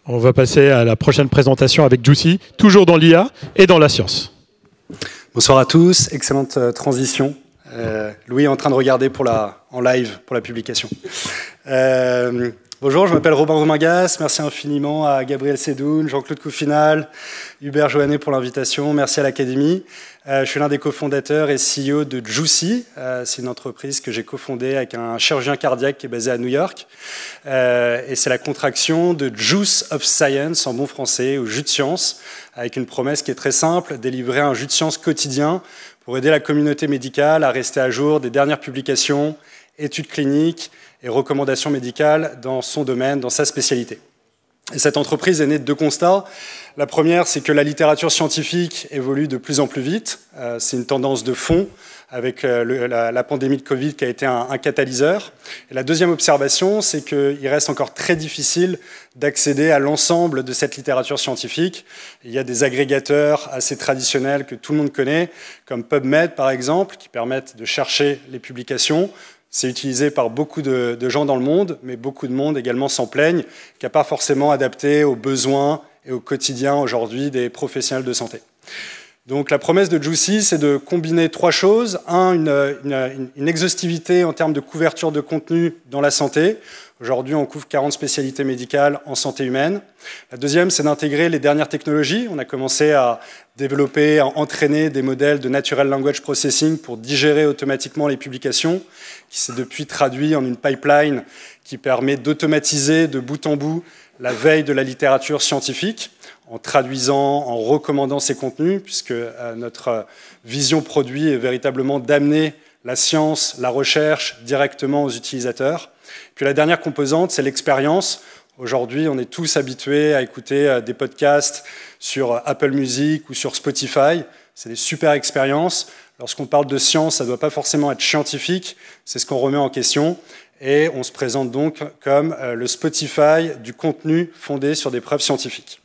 On va passer à la prochaine présentation avec Juicy, toujours dans l'IA et dans la science. Bonsoir à tous, excellente transition. Louis est en train de regarder en live pour la publication. Bonjour, je m'appelle Robin Romingas, merci infiniment à Gabriel Sedoun, Jean-Claude Coufinal, Hubert Joannet pour l'invitation, merci à l'Académie. Je suis l'un des cofondateurs et CEO de Juicy. C'est une entreprise que j'ai cofondée avec un chirurgien cardiaque qui est basé à New York. Et c'est la contraction de Juice of Science en bon français, ou jus de science, avec une promesse qui est très simple, délivrer un jus de science quotidien pour aider la communauté médicale à rester à jour des dernières publications, études cliniques et recommandations médicales dans son domaine, dans sa spécialité. Et cette entreprise est née de deux constats. La première, c'est que la littérature scientifique évolue de plus en plus vite. C'est une tendance de fond avec la pandémie de Covid qui a été un catalyseur. Et la deuxième observation, c'est qu'il reste encore très difficile d'accéder à l'ensemble de cette littérature scientifique. Il y a des agrégateurs assez traditionnels que tout le monde connaît, comme PubMed par exemple, qui permettent de chercher les publications. C'est utilisé par beaucoup de gens dans le monde, mais beaucoup de monde également s'en plaignent, qui n'est pas forcément adapté aux besoins et au quotidien aujourd'hui des professionnels de santé. Donc la promesse de Juicy, c'est de combiner trois choses. Une exhaustivité en termes de couverture de contenu dans la santé. Aujourd'hui, on couvre 40 spécialités médicales en santé humaine. La deuxième, c'est d'intégrer les dernières technologies. On a commencé à développer, à entraîner des modèles de Natural Language Processing pour digérer automatiquement les publications, qui s'est depuis traduit en une pipeline qui permet d'automatiser de bout en bout la veille de la littérature scientifique, en traduisant, en recommandant ces contenus, puisque notre vision produit est véritablement d'amener la science, la recherche directement aux utilisateurs. Puis la dernière composante, c'est l'expérience. Aujourd'hui, on est tous habitués à écouter des podcasts sur Apple Music ou sur Spotify. C'est des super expériences. Lorsqu'on parle de science, ça ne doit pas forcément être scientifique. C'est ce qu'on remet en question. Et on se présente donc comme le Spotify du contenu fondé sur des preuves scientifiques.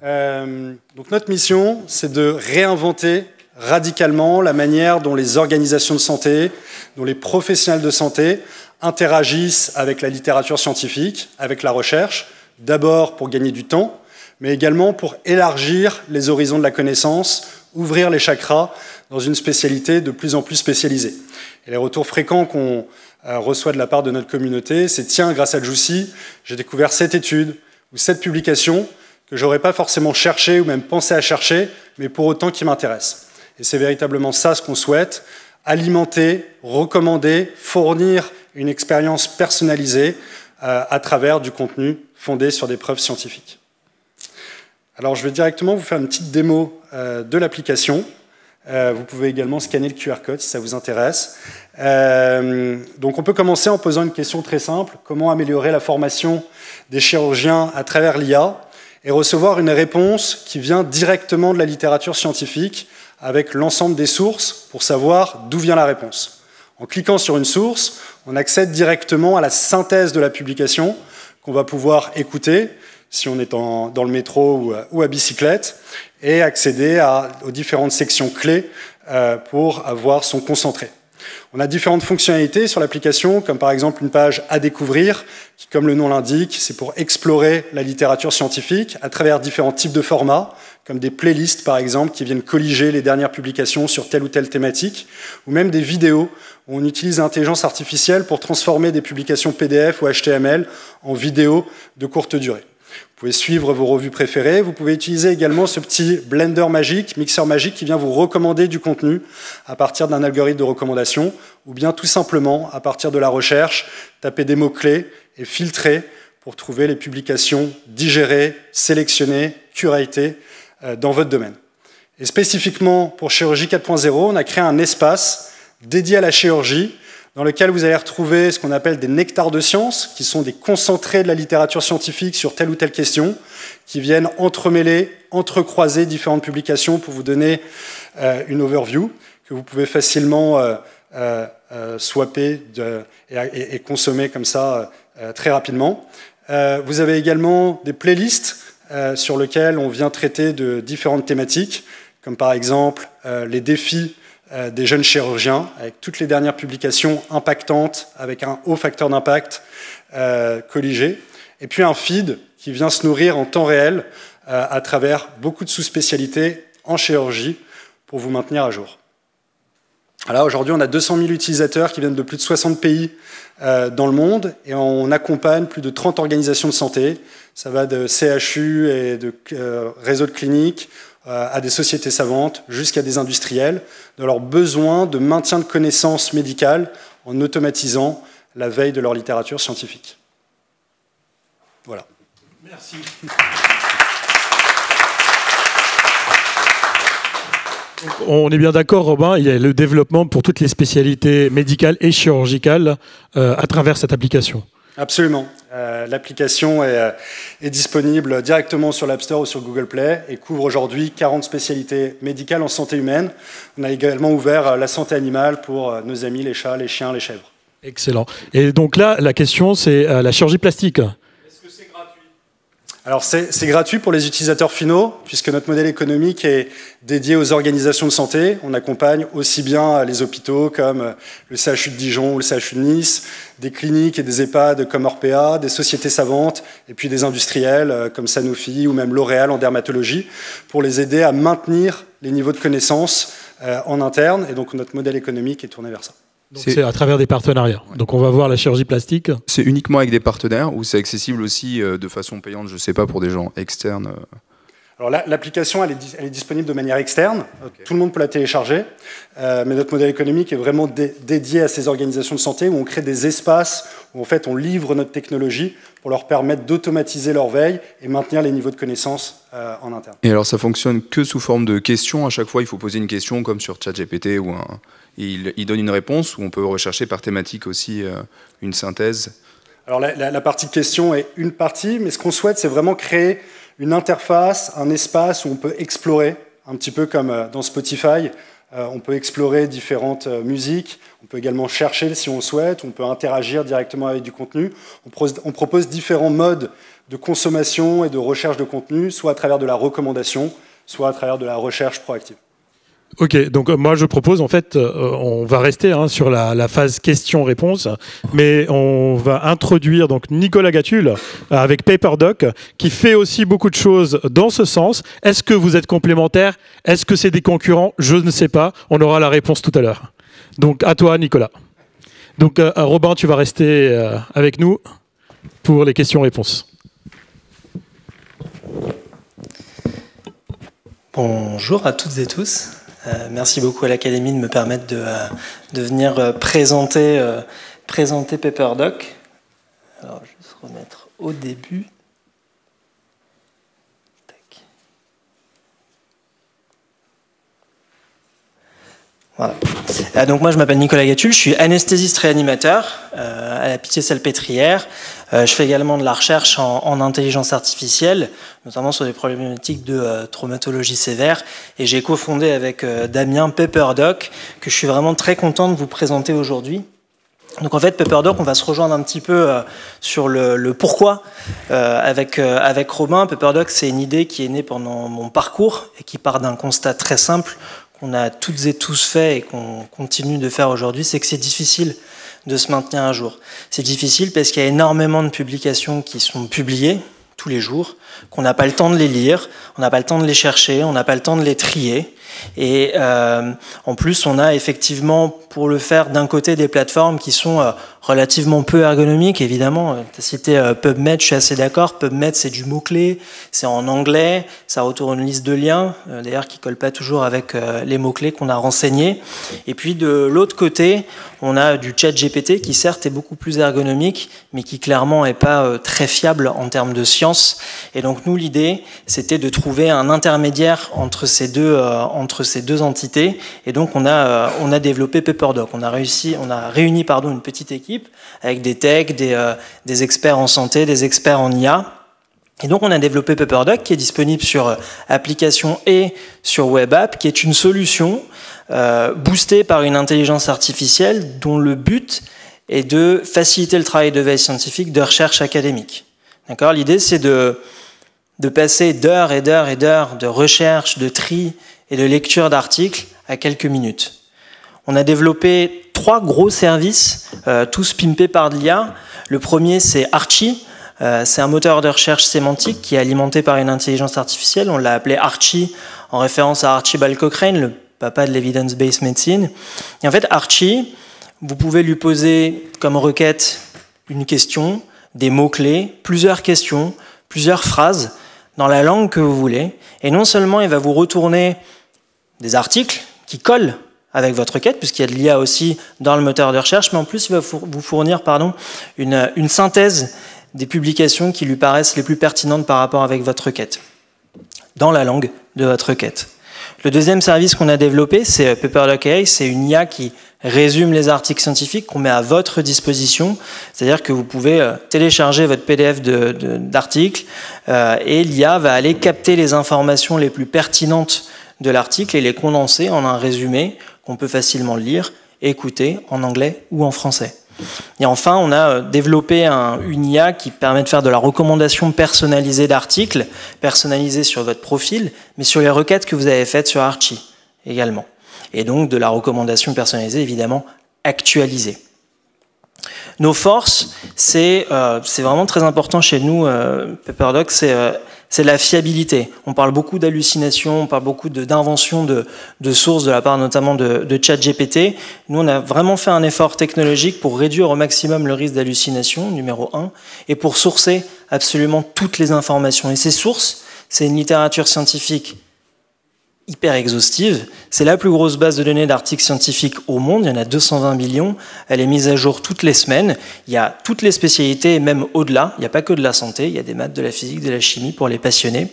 Donc notre mission, c'est de réinventer radicalement la manière dont les organisations de santé, dont les professionnels de santé interagissent avec la littérature scientifique, avec la recherche, d'abord pour gagner du temps, mais également pour élargir les horizons de la connaissance, ouvrir les chakras dans une spécialité de plus en plus spécialisée. Et les retours fréquents qu'on reçoit de la part de notre communauté, c'est « Tiens, grâce à Juicy, j'ai découvert cette étude ou cette publication que je n'aurais pas forcément cherché ou même pensé à chercher, mais pour autant qui m'intéresse. » Et c'est véritablement ça ce qu'on souhaite, alimenter, recommander, fournir une expérience personnalisée à travers du contenu fondé sur des preuves scientifiques. Alors je vais directement vous faire une petite démo de l'application. Vous pouvez également scanner le QR code si ça vous intéresse. Donc on peut commencer en posant une question très simple. Comment améliorer la formation des chirurgiens à travers l'IA et recevoir une réponse qui vient directement de la littérature scientifique avec l'ensemble des sources pour savoir d'où vient la réponse. En cliquant sur une source, on accède directement à la synthèse de la publication qu'on va pouvoir écouter si on est dans le métro ou à bicyclette et accéder aux différentes sections clés pour avoir son concentré. On a différentes fonctionnalités sur l'application, comme par exemple une page à découvrir, qui, comme le nom l'indique, c'est pour explorer la littérature scientifique à travers différents types de formats, comme des playlists par exemple, qui viennent colliger les dernières publications sur telle ou telle thématique, ou même des vidéos où on utilise l'intelligence artificielle pour transformer des publications PDF ou HTML en vidéos de courte durée. Vous pouvez suivre vos revues préférées. Vous pouvez utiliser également ce petit blender magique, mixeur magique qui vient vous recommander du contenu à partir d'un algorithme de recommandation ou bien tout simplement à partir de la recherche, taper des mots-clés et filtrer pour trouver les publications digérées, sélectionnées, curatées dans votre domaine. Et spécifiquement pour Chirurgie 4.0, on a créé un espace dédié à la chirurgie dans lequel vous allez retrouver ce qu'on appelle des nectars de science, qui sont des concentrés de la littérature scientifique sur telle ou telle question, qui viennent entremêler, entrecroiser différentes publications pour vous donner une overview que vous pouvez facilement swapper et consommer comme ça très rapidement. Vous avez également des playlists sur lesquelles on vient traiter de différentes thématiques, comme par exemple les défis des jeunes chirurgiens, avec toutes les dernières publications impactantes, avec un haut facteur d'impact colligé, Et puis un feed qui vient se nourrir en temps réel à travers beaucoup de sous-spécialités en chirurgie pour vous maintenir à jour. Là, aujourd'hui, on a 200 000 utilisateurs qui viennent de plus de 60 pays dans le monde et on accompagne plus de 30 organisations de santé. Ça va de CHU et de réseaux de cliniques à des sociétés savantes jusqu'à des industriels dans leur besoin de maintien de connaissances médicales en automatisant la veille de leur littérature scientifique. Voilà. Merci. On est bien d'accord, Robin, il y a le développement pour toutes les spécialités médicales et chirurgicales à travers cette application. Absolument. L'application est disponible directement sur l'App Store ou sur Google Play et couvre aujourd'hui 40 spécialités médicales en santé humaine. On a également ouvert la santé animale pour nos amis, les chats, les chiens, les chèvres. Excellent. Et donc là, la question, c'est la chirurgie plastique. Est-ce que c'est gratuit ? Alors c'est gratuit pour les utilisateurs finaux, puisque notre modèle économique est dédié aux organisations de santé. On accompagne aussi bien les hôpitaux comme le CHU de Dijon ou le CHU de Nice, des cliniques et des EHPAD comme Orpea, des sociétés savantes, et puis des industriels comme Sanofi ou même L'Oréal en dermatologie, pour les aider à maintenir les niveaux de connaissances en interne. Et donc notre modèle économique est tourné vers ça. C'est à travers des partenariats. Ouais. Donc on va voir la chirurgie plastique. C'est uniquement avec des partenaires ou c'est accessible aussi de façon payante, je ne sais pas, pour des gens externes Alors l'application, elle est disponible de manière externe. Okay. Tout le monde peut la télécharger. Mais notre modèle économique est vraiment dédié à ces organisations de santé où on crée des espaces où en fait on livre notre technologie pour leur permettre d'automatiser leur veille et maintenir les niveaux de connaissances en interne. Et alors ça fonctionne que sous forme de questions. À chaque fois, il faut poser une question comme sur ChatGPT ou il donne une réponse ou on peut rechercher par thématique aussi une synthèse. Alors la partie question est une partie, mais ce qu'on souhaite, c'est vraiment créer une interface, un espace où on peut explorer, un petit peu comme dans Spotify. On peut explorer différentes musiques, on peut également chercher si on le souhaite, on peut interagir directement avec du contenu. On propose différents modes de consommation et de recherche de contenu, soit à travers de la recommandation, soit à travers de la recherche proactive. Ok, donc moi je propose en fait, on va rester sur la phase questions-réponses, mais on va introduire donc Nicolas Gatulle avec PaperDoc qui fait aussi beaucoup de choses dans ce sens. Est-ce que vous êtes complémentaires? Est-ce que c'est des concurrents? Je ne sais pas, on aura la réponse tout à l'heure. Donc à toi Nicolas. Donc Robin, tu vas rester avec nous pour les questions-réponses. Bonjour à toutes et tous. Merci beaucoup à l'Académie de me permettre de venir présenter PaperDoc. Alors, je vais juste remettre au début. Voilà. Donc moi je m'appelle Nicolas Gatulle, je suis anesthésiste réanimateur à la Pitié-Salpêtrière. Je fais également de la recherche en intelligence artificielle, notamment sur des problématiques de traumatologie sévère. Et j'ai cofondé avec Damien PaperDoc, que je suis vraiment très content de vous présenter aujourd'hui. Donc en fait, PaperDoc, on va se rejoindre un petit peu sur le pourquoi avec Robin. PaperDoc, c'est une idée qui est née pendant mon parcours et qui part d'un constat très simple qu'on a toutes et tous fait et qu'on continue de faire aujourd'hui, c'est que c'est difficile de se maintenir à jour. C'est difficile parce qu'il y a énormément de publications qui sont publiées tous les jours, qu'on n'a pas le temps de les lire, on n'a pas le temps de les chercher, on n'a pas le temps de les trier. Et en plus, on a effectivement, pour le faire, d'un côté des plateformes qui sont relativement peu ergonomiques, évidemment. Tu as cité PubMed, je suis assez d'accord. PubMed, c'est du mot-clé, c'est en anglais, ça retourne une liste de liens, d'ailleurs qui ne colle pas toujours avec les mots-clés qu'on a renseignés. Et puis de l'autre côté, on a du ChatGPT qui certes est beaucoup plus ergonomique, mais qui clairement n'est pas très fiable en termes de science. Et donc nous, l'idée, c'était de trouver un intermédiaire entre ces deux entités. Et donc on a développé PaperDoc. On a réuni une petite équipe avec des techs, des experts en santé, des experts en IA. Et donc on a développé PaperDoc qui est disponible sur application et sur web app, qui est une solution boostée par une intelligence artificielle dont le but est de faciliter le travail de veille scientifique, de recherche académique. D'accord ? L'idée, c'est de passer d'heures et d'heures et d'heures de recherche, de tri et de lecture d'articles à quelques minutes. On a développé 3 gros services, tous pimpés par de l'IA. Le premier, c'est Archie. C'est un moteur de recherche sémantique qui est alimenté par une intelligence artificielle. On l'a appelé Archie, en référence à Archibald Cochrane, le papa de l'evidence-based medicine. Et en fait, Archie, vous pouvez lui poser comme requête une question, des mots-clés, plusieurs questions, plusieurs phrases, dans la langue que vous voulez. Et non seulement il va vous retourner des articles qui collent avec votre requête, puisqu'il y a de l'IA aussi dans le moteur de recherche, mais en plus il va vous fournir une synthèse des publications qui lui paraissent les plus pertinentes par rapport avec votre requête, dans la langue de votre requête. Le deuxième service qu'on a développé, c'est PaperDoc AI. C'est une IA qui résume les articles scientifiques qu'on met à votre disposition. C'est-à-dire que vous pouvez télécharger votre PDF d'article et l'IA va aller capter les informations les plus pertinentes de l'article et les condenser en un résumé qu'on peut facilement lire et écouter en anglais ou en français. Et enfin, on a développé une IA qui permet de faire de la recommandation personnalisée d'articles, personnalisée sur votre profil, mais sur les requêtes que vous avez faites sur Archie également. Et donc de la recommandation personnalisée, évidemment, actualisée. Nos forces, c'est vraiment très important chez nous, PaperDoc, c'est la fiabilité. On parle beaucoup d'hallucinations, on parle beaucoup d'inventions de sources de la part notamment de ChatGPT. Nous, on a vraiment fait un effort technologique pour réduire au maximum le risque d'hallucination, numéro 1, et pour sourcer absolument toutes les informations. Et ces sources, c'est une littérature scientifique hyper exhaustive. C'est la plus grosse base de données d'articles scientifiques au monde. Il y en a 220 millions. Elle est mise à jour toutes les semaines. Il y a toutes les spécialités, et même au-delà. Il n'y a pas que de la santé. Il y a des maths, de la physique, de la chimie pour les passionnés.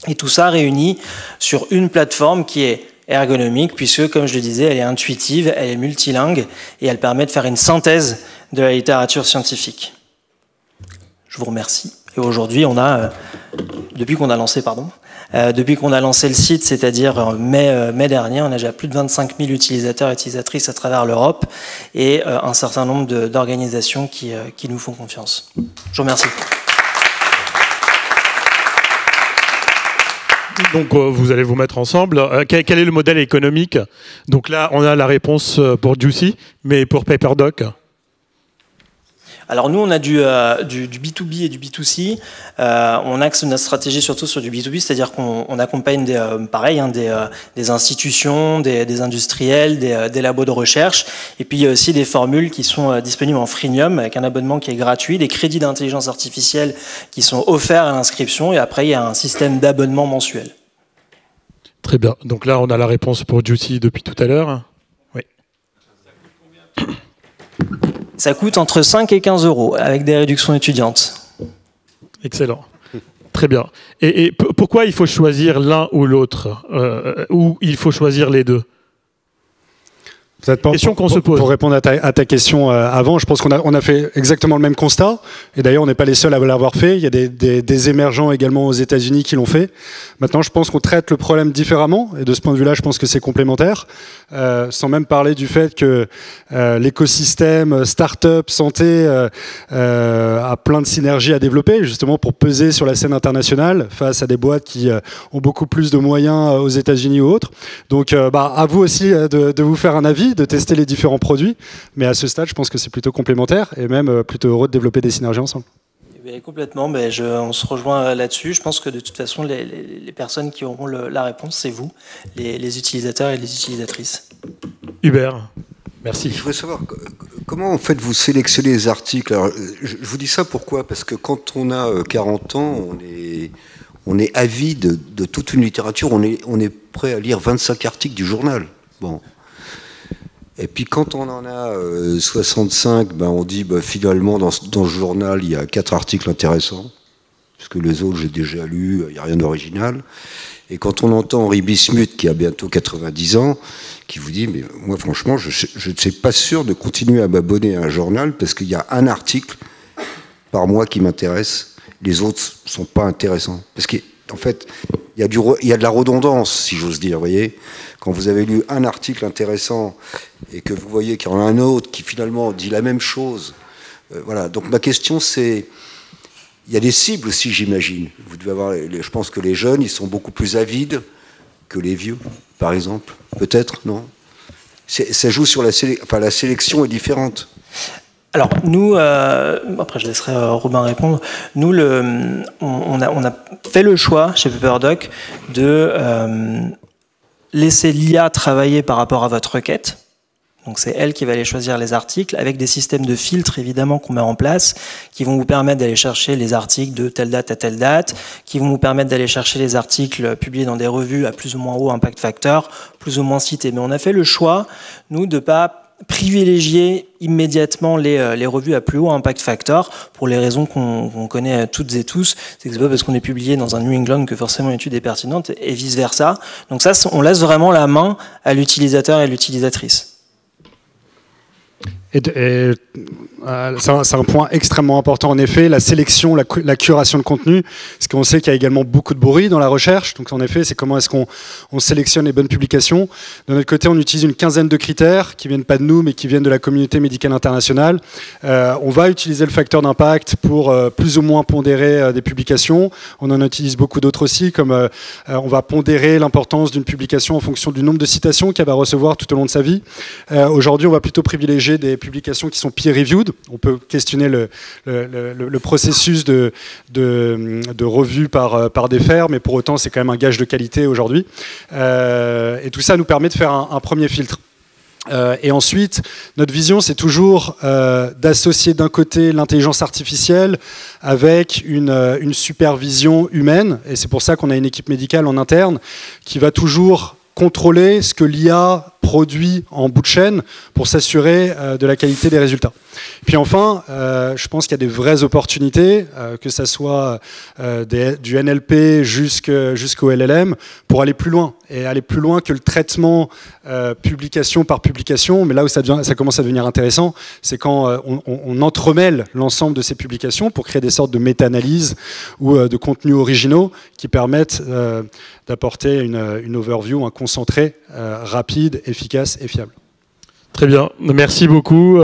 Et tout ça réuni sur une plateforme qui est ergonomique, puisque, comme je le disais, elle est intuitive, elle est multilingue, et elle permet de faire une synthèse de la littérature scientifique. Je vous remercie. Et aujourd'hui, on a, depuis qu'on a lancé le site, c'est-à-dire mai dernier, on a déjà plus de 25 000 utilisateurs et utilisatrices à travers l'Europe et un certain nombre d'organisations qui nous font confiance. Je vous remercie. Donc vous allez vous mettre ensemble. Quel est le modèle économique? Donc là, on a la réponse pour Juicy, mais pour PaperDoc? Alors nous, on a du B2B et du B2C. On axe notre stratégie surtout sur du B2B, c'est-à-dire qu'on accompagne des institutions, des industriels, des labos de recherche. Et puis il y a aussi des formules qui sont disponibles en freemium avec un abonnement qui est gratuit, des crédits d'intelligence artificielle qui sont offerts à l'inscription. Et après, il y a un système d'abonnement mensuel. Très bien. Donc là, on a la réponse pour Juicy depuis tout à l'heure. Oui. Ça coûte entre 5 et 15 euros avec des réductions étudiantes. Excellent. Très bien. Et pourquoi il faut choisir l'un ou l'autre ou il faut choisir les deux? Question qu'on se pose. Pour répondre à ta question avant, je pense qu'on a fait exactement le même constat. Et d'ailleurs, on n'est pas les seuls à l'avoir fait. Il y a des émergents également aux États-Unis qui l'ont fait. Maintenant, je pense qu'on traite le problème différemment. Et de ce point de vue-là, je pense que c'est complémentaire. Sans même parler du fait que l'écosystème start-up santé a plein de synergies à développer, justement pour peser sur la scène internationale face à des boîtes qui ont beaucoup plus de moyens aux États-Unis ou autres. Donc, à vous aussi de vous faire un avis, de tester les différents produits, mais à ce stade, je pense que c'est plutôt complémentaire et même plutôt heureux de développer des synergies ensemble. Complètement, on se rejoint là-dessus. Je pense que de toute façon, les personnes qui auront la réponse, c'est vous, les utilisateurs et les utilisatrices. Hubert, merci. Je voudrais savoir, comment en fait vous sélectionnez les articles? Alors, je vous dis ça pourquoi? Parce que quand on a 40 ans, on est avide de toute une littérature, on est prêt à lire 25 articles du journal. Bon. Et puis quand on en a 65, on dit finalement dans ce journal il y a 4 articles intéressants, parce que les autres j'ai déjà lus, il n'y a rien d'original. Et quand on entend Henri Bismuth qui a bientôt 90 ans, qui vous dit mais moi franchement je ne suis pas sûr de continuer à m'abonner à un journal parce qu'il y a un article par mois qui m'intéresse, les autres ne sont pas intéressants. Parce qu'en fait il y a de la redondance, si j'ose dire, vous voyez. Quand vous avez lu un article intéressant et que vous voyez qu'il y en a un autre qui finalement dit la même chose, voilà. Donc ma question c'est, il y a des cibles aussi, j'imagine. Vous devez avoir, je pense que les jeunes, ils sont beaucoup plus avides que les vieux, par exemple. Peut-être, non? Ça joue sur la sélection est différente. Alors nous, après je laisserai Robin répondre. Nous, on a fait le choix chez PaperDoc de laisser l'IA travailler par rapport à votre requête. Donc c'est elle qui va aller choisir les articles avec des systèmes de filtres évidemment qu'on met en place qui vont vous permettre d'aller chercher les articles de telle date à telle date, qui vont vous permettre d'aller chercher les articles publiés dans des revues à plus ou moins haut impact factor, plus ou moins cités. Mais on a fait le choix, nous, de pas privilégier immédiatement les revues à plus haut impact factor pour les raisons qu'on connaît toutes et tous. C'est que c'est pas parce qu'on est publié dans un New England que forcément l'étude est pertinente et vice versa. Donc ça, on laisse vraiment la main à l'utilisateur et l'utilisatrice. C'est un point extrêmement important en effet, la sélection, la curation de contenu, parce qu'on sait qu'il y a également beaucoup de bruit dans la recherche, donc en effet c'est comment est-ce qu'on sélectionne les bonnes publications. De notre côté on utilise une quinzaine de critères qui viennent pas de nous mais qui viennent de la communauté médicale internationale. On va utiliser le facteur d'impact pour plus ou moins pondérer des publications, on en utilise beaucoup d'autres aussi, comme on va pondérer l'importance d'une publication en fonction du nombre de citations qu'elle va recevoir tout au long de sa vie. Aujourd'hui on va plutôt privilégier des publications qui sont peer-reviewed. On peut questionner le processus de revue par des pairs, mais pour autant, c'est quand même un gage de qualité aujourd'hui. Et tout ça nous permet de faire un premier filtre. Et ensuite, notre vision, c'est toujours d'associer d'un côté l'intelligence artificielle avec une supervision humaine. Et c'est pour ça qu'on a une équipe médicale en interne qui va toujours contrôler ce que l'IA produit en bout de chaîne pour s'assurer de la qualité des résultats. Puis enfin, je pense qu'il y a des vraies opportunités, que ça soit du NLP jusqu'au LLM, pour aller plus loin. Et aller plus loin que le traitement publication par publication. Mais là où ça commence à devenir intéressant, c'est quand on entremêle l'ensemble de ces publications pour créer des sortes de méta-analyses ou de contenus originaux qui permettent d'apporter une overview, un concentré rapide, efficace et fiable. Très bien, merci beaucoup.